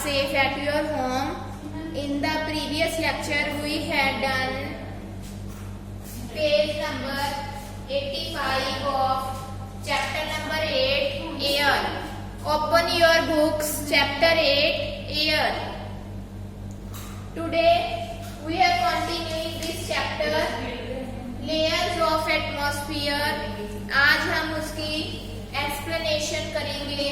safe at your home. In the previous lecture we had done page number 85 of chapter number 8 air. Open your books, chapter 8 air. Today we are continuing this chapter layers of atmosphere. आज हम उसकी explanation करेंगे.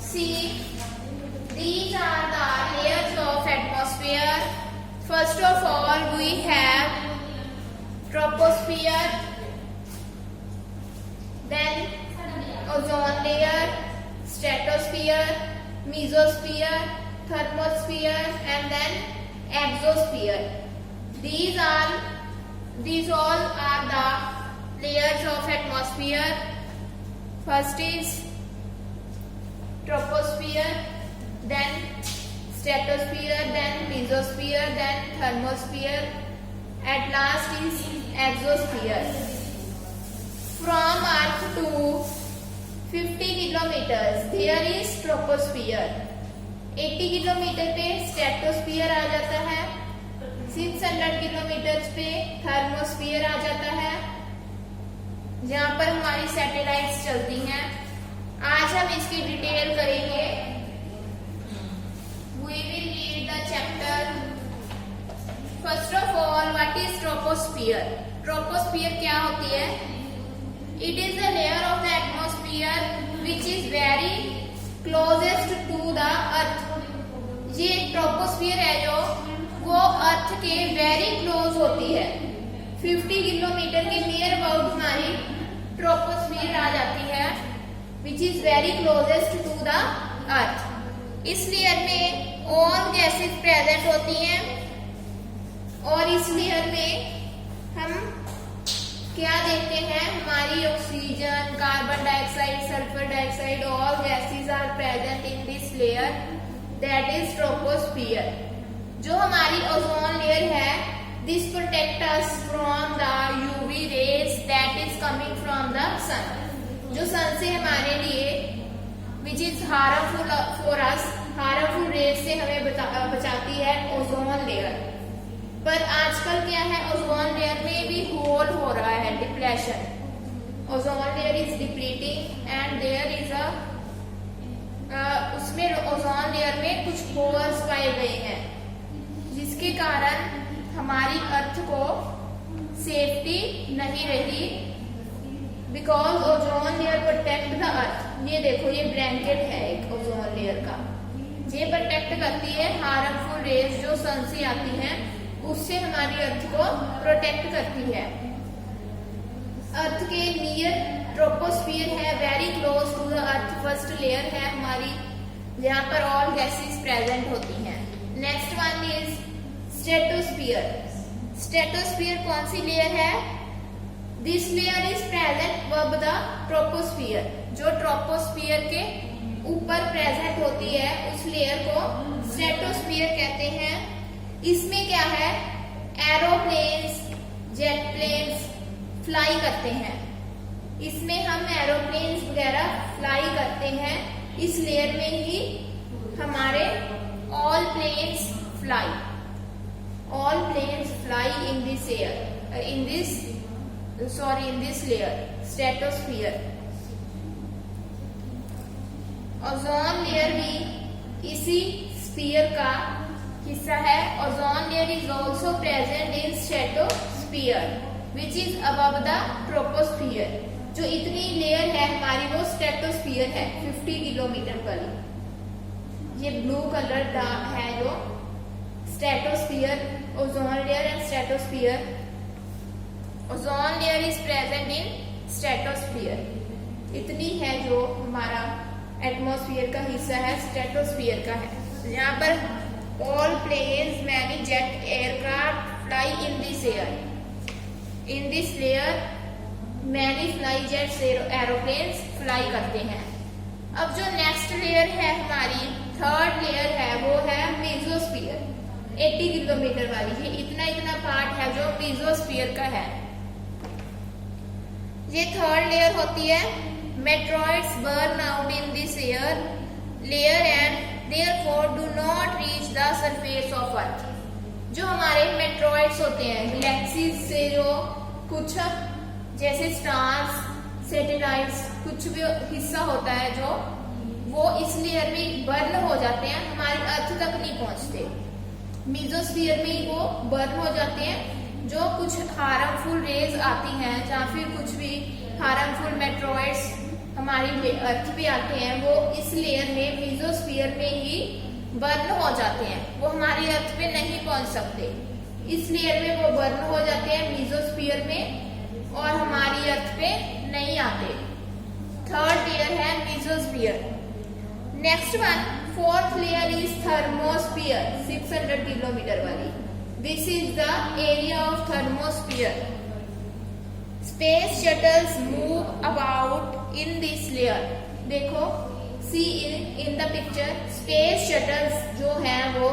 See, these are the layers of atmosphere. First of all, we have troposphere, then ozone layer, stratosphere, mesosphere, thermosphere, and then exosphere. These all are the layers of atmosphere. First is troposphere, then stratosphere, then mesosphere, then thermosphere. At last is exosphere. From Earth to 50 kilometers there is troposphere. 80 kilometre पे stratosphere आ जाता है. 600 kilometre पे thermosphere आ जाता है, जहाँ पर हमारी satellites चलती हैं. आज हम इसकी डिटेल करेंगे. We will read the chapter. First of all, what is troposphere? Troposphere क्या होती है? It is the layer of the atmosphere which is very closest to the earth. ये ट्रोपोस्फियर है जो वो अर्थ के वेरी क्लोज होती है. 50 किलोमीटर के नियर अबाउट हमारी ट्रोपोस्फियर आ जाती है, which is very closest to the earth. इस लेयर में ऑल गैसेस प्रेजेंट होती हैं और इस लेयर में हम क्या देखते हैं? हमारी oxygen, carbon dioxide, sulphur dioxide, all gases are present in this layer, that is troposphere. जो हमारी ओजोन लेयर है, this protect us from the UV rays that is coming from the sun. जो सन से हमारे लिए which is harmful for us, harmful rays से हमें बचाती है ओजोन लेयर. पर आजकल क्या है, ओजोन लेयर में भी होल हो रहा है, depletion. Ozone layer is depleting and there is उसमें ओजोन लेयर में कुछ होल्स पाए गए हैं, जिसके कारण हमारी अर्थ को सेफ्टी नहीं रही. Because ozone layer protect the earth. ये देखो, ये ब्लैंकेट है एक ओजोन लेयर का. ये प्रोटेक्ट करती है हार्मफुल रेज जो सन से आती हैं, उससे हमारी अर्थ को प्रोटेक्ट करती है. अर्थ के नियर ट्रोपोस्फियर है, very close to the earth. First layer है हमारी, जहाँ पर ऑल गैसेस प्रेजेंट होती हैं. Next one is stratosphere. Stratosphere कौन सी लेयर है? This layer is present above the troposphere. जो ट्रोपोस्फियर के ऊपर प्रेजेंट होती है उस लेयर को स्ट्रेटोस्फियर कहते हैं. इसमें क्या है? एरोप्लेन्स, जेट प्लेन्स फ्लाई करते हैं. इसमें हम एरोप्लेन्स वगैरह फ्लाई करते हैं. इस लेयर में ही हमारे all planes fly in this air, in this layer stratosphere. Ozone layer भी इसी स्फीयर का हिस्सा है. Ozone layer is also present in stratosphere which is above the troposphere. जो इतनी लेयर है हमारी वो स्ट्रेटोस्फियर है 50 किलोमीटर वाली. ये ब्लू कलर का है जो stratosphere, ozone layer and stratosphere. Ozone layer is present in stratosphere. इतनी है जो हमारा एटमॉस्फेयर का हिस्सा है, स्ट्रेटोस्फियर का है. यहाँ पर all planes, many jet aircraft fly in this air. In this layer many fly jets aeroplanes fly करते हैं. अब जो नेक्स्ट लेयर है हमारी, थर्ड लेयर है, वो है मेसोस्फीयर. 80 किलोमीटर वाली. ये इतना पार्ट है जो मेसोस्फीयर का है. ये थर्ड लेयर होती है. meteoroids burn out in this air layer and therefore do not reach the surface of earth. जो हमारे मेट्रॉइड्स होते हैं गैलेक्सीज से जो कुछ जैसे स्टार्स, सैटेलाइट्स, कुछ भी हिस्सा होता है जो वो इस लेयर में बर्न हो जाते हैं, हमारी अर्थ तक नहीं पहुंचते। मीजोस्फीयर में ही वो बर्न हो जाते हैं। जो कुछ हार्मफुल रेज आती हैं या फिर कुछ भी हार्मफुल मेट्रॉइड्स हमारी अर्थ पे आते हैं, वो इस लेयर में मीजोस्फीयर में ही बर्न हो जाते हैं, वो हमारी अर्थ पे नहीं पहुंच सकते। इस लेयर में वो बर्न हो जाते हैं मीजोस्फीयर में और हमारी अर्थ पे नहीं आते। थर्ड लेयर है mesosphere. Next one, fourth layer is thermosphere, 600 kilometre वाली। This is the area of thermosphere. Space shuttles move about in this layer. देखो see in the picture, space shuttles जो हैं वो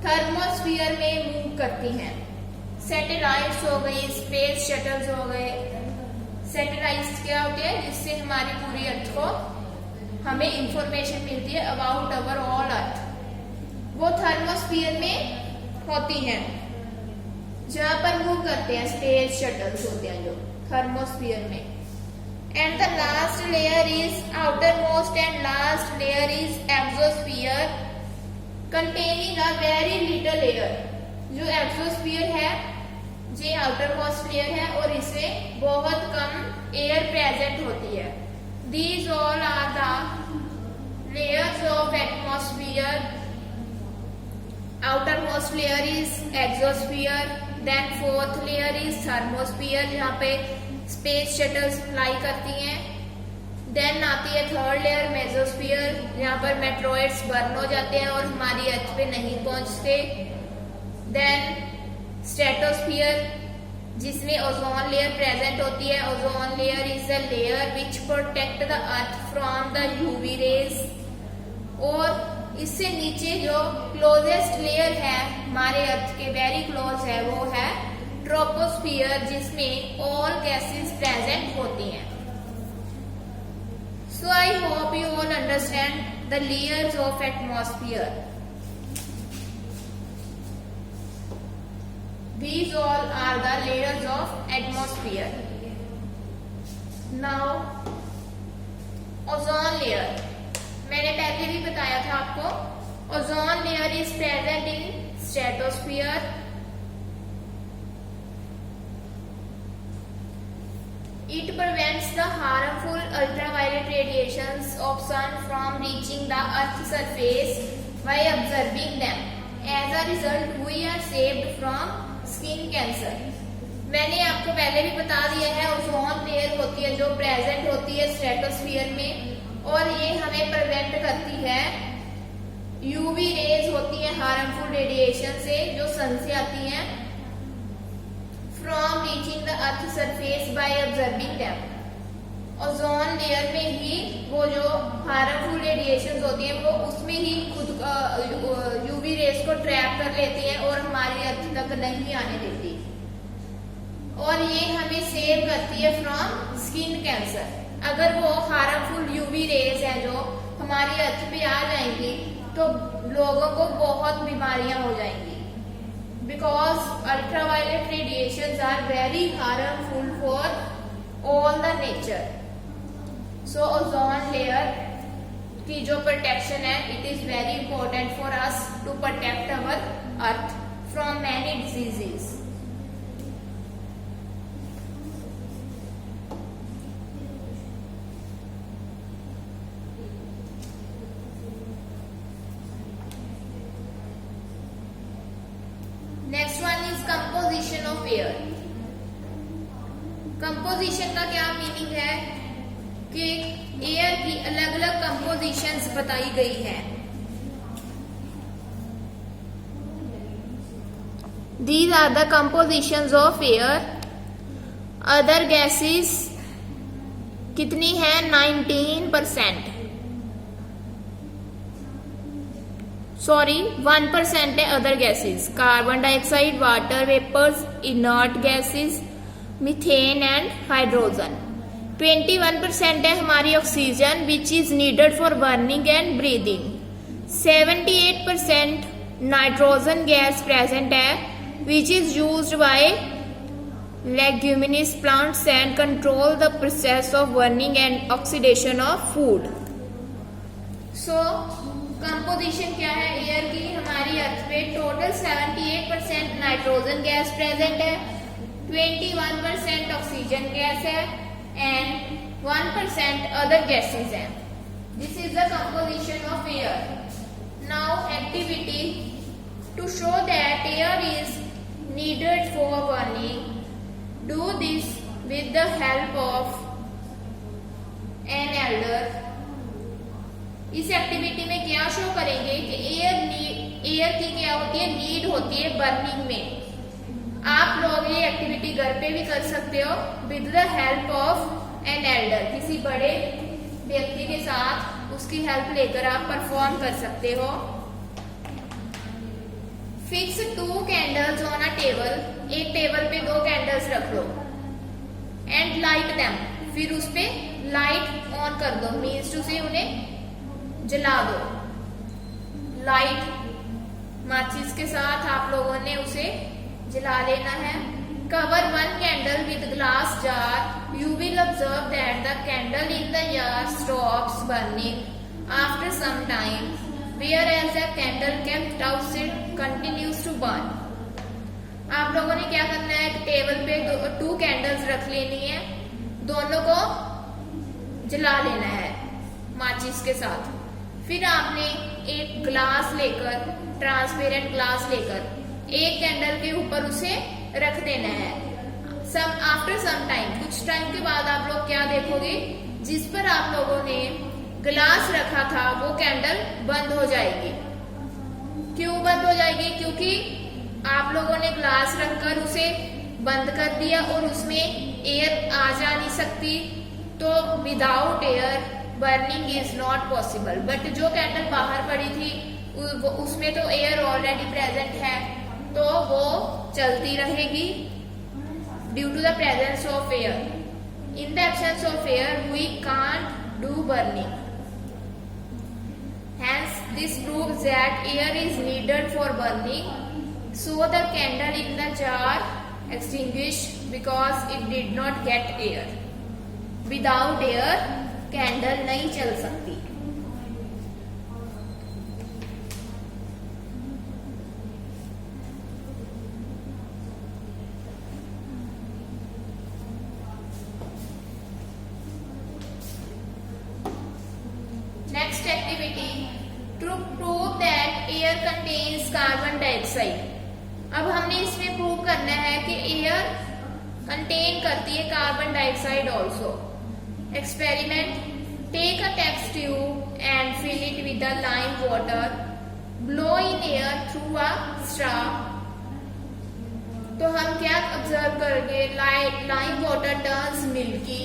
थर्मोस्फीयर में मूव करती हैं। Satellites हो गई, स्पेस शटल्स हो गए। सैटेलाइट्स क्या होते हैं जिससे हमारी पूरी अर्थ को हमें इंफॉर्मेशन मिलती है अबाउट अवर ऑल अर्थ, वो थर्मोस्फीयर में होती हैं जहां पर मूव करते हैं। स्पेस शटल्स होते हैं जो थर्मोस्फीयर में। And the last layer is outermost and last layer is exosphere containing a very little air. जो exosphere है ये outermost layer है और इसमें बहुत कम एयर प्रेजेंट होती है। These all are the layers of atmosphere. Outermost layer is exosphere, then fourth layer is thermosphere जहाँ पे स्पेस शटल्स फ्लाई करती हैं। देन आती है थर्ड लेयर मेसोस्फीयर, जहाँ पर मेट्रॉइड्स बर्न हो जाते हैं और हमारी अर्थ पे नहीं पहुंचते। देन स्ट्रेटोस्फीयर जिसमें ओजोन लेयर प्रेजेंट होती है। Ozone layer is a layer which protect the earth from the UV raise. और इससे नीचे जो क्लोजेस्ट लेयर है हमारे अर्थ के वेरी क्लोज है वो है ट्रोपोस्फीयर जिसमें ऑल गैसेस प्रेजेंट होती हैं। So I hope you all understand the layers of atmosphere. These all are the layers of atmosphere. Now, ozone layer. मैंने पहले भी बताया था आपको। Ozone layer is present in stratosphere. It prevents the harmful ultraviolet radiations of sun from reaching the Earth's surface by absorbing them. As a result, we are saved from skin cancer. मैंने आपको पहले भी बता दिया है ozone layer होती है जो प्रेजेंट होती है स्ट्रेटोस्फीयर में और ये हमें प्रिवेंट करती है यूवी रेज होती है हार्मफुल रेडिएशन से जो सन से आती हैं from reaching the earth surface by observing them. Ozone layer में ही वो जो हार्मफुल रेडिएशन होती है वो उसमें ही खुद यूवी रेज को ट्रैप कर लेती है और हमारी अर्थ तक नहीं आने देती और ये हमें सेव करती है फ्रॉम स्किन कैंसर। अगर वो हार्मफुल यूवी रेज है जो हमारी अर्थ पे आ जाएंगी तो लोगों को बहुत बीमारियां हो जाएंगी because ultraviolet radiations are very harmful for all the nature. So ozone layer की जो प्रोटेक्शन है it is very important for us to protect our earth from many diseases. Next one is composition of air. Composition का क्या meaning है कि air की अलग अलग कंपोजिशंस बताई गई है। These are the compositions of air. Other gases कितनी है 19%, सॉरी 1% है other gases. Carbon dioxide, water vapours, inert gases, methane and hydrogen. 21% है हमारी oxygen which is needed for burning and breathing. 78% nitrogen gas present है which is used by leguminous plants and control the process of burning and oxidation of food. So composition क्या है air की हमारी अर्थ पे? Total 78% nitrogen gas present है, 21% oxygen gas है and 1% other gases है। This is the composition of air. Now activity to show that air is needed for burning, do this with the help of an elder. इस activity में क्या show करेंगे कि air की क्या होती है? नीड होती है बर्निंग में। आप लोग ये एक्टिविटी घर पे भी कर सकते हो with the help of an Elder. किसी बड़े व्यक्ति के साथ उसकी हेल्प लेकर आप परफॉर्म कर सकते हो। Fix 2 candles on a table. एक टेबल पे 2 कैंडल्स रख लो एंड लाइट देम। फिर उस पे लाइट ऑन कर दो, मीन्स टू से उन्हें जला दो। लाइट माचिस के साथ आप लोगों ने उसे जला लेना है। Cover 1 candle with glass jar. You will observe that the candle in the jar stops burning after some time, whereas the candle kept outside continues to burn। आप लोगों ने क्या करना है? टेबल पे 2 कैंडल्स रख लेनी है, दोनों को जला लेना है माचिस के साथ। फिर आपने एक ग्लास लेकर, ट्रांसपेरेंट ग्लास लेकर एक कैंडल के ऊपर उसे रख देना है। आफ्टर सम टाइम, कुछ टाइम के बाद आप लोग क्या देखोगे? जिस पर आप लोगों ने ग्लास रखा था वो कैंडल बंद हो जाएगी। क्यों बंद हो जाएगी? क्योंकि आप लोगों ने ग्लास रखकर उसे बंद कर दिया और उसमें एयर आ जा नहीं सकती, तो without air burning is not possible. But जो कैंडल बाहर पड़ी थी उसमें तो एयर ऑलरेडी प्रेजेंट है, तो वो चलती रहेगी due to the presence of air. In the absence of air we can't do burning. Hence, this proves that air is needed for burning. So the candle in the jar extinguished because it did not get air. Without air, candle नहीं चल सकती। Next activity to prove that air contains carbon dioxide। अब हमने इसमें prove करना है कि air contain करती है carbon dioxide also. Experiment, take a test tube and fill it with the lime water, blow in air through a straw. तो हम क्या ऑब्जर्व करेंगे? Lime water turns milky.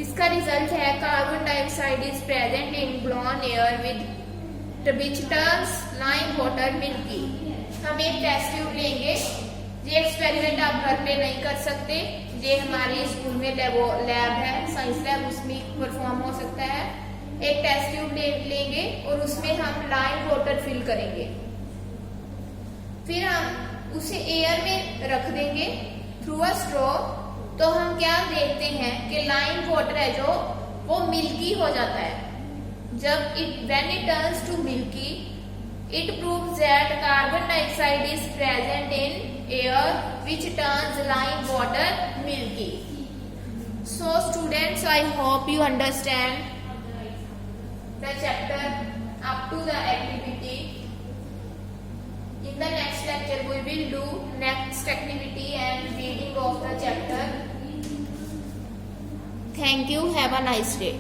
इसका रिजल्ट है carbon dioxide is present in blown air with which turns lime water milky. हम एक test tube लेंगे। ये एक्सपेरिमेंट आप घर पे नहीं कर सकते, ये हमारे स्कूल में लैब है, साइंस लैब, उसमें परफॉर्म हो सकता है। एक टेस्ट ट्यूब लेंगे और उसमें हम लाइम वाटर फिल करेंगे। फिर हम उसे एयर में रख देंगे थ्रू अ स्ट्रॉ। तो हम क्या देखते हैं कि लाइम वाटर है जो वो मिल्की हो जाता है। जब when it turns to milky, it proves that carbon dioxide is present in air which turns lime water milky. So students, I hope you understand the chapter up to the activity. In the next lecture we will do next activity and reading of the chapter. Thank you. Have a nice day.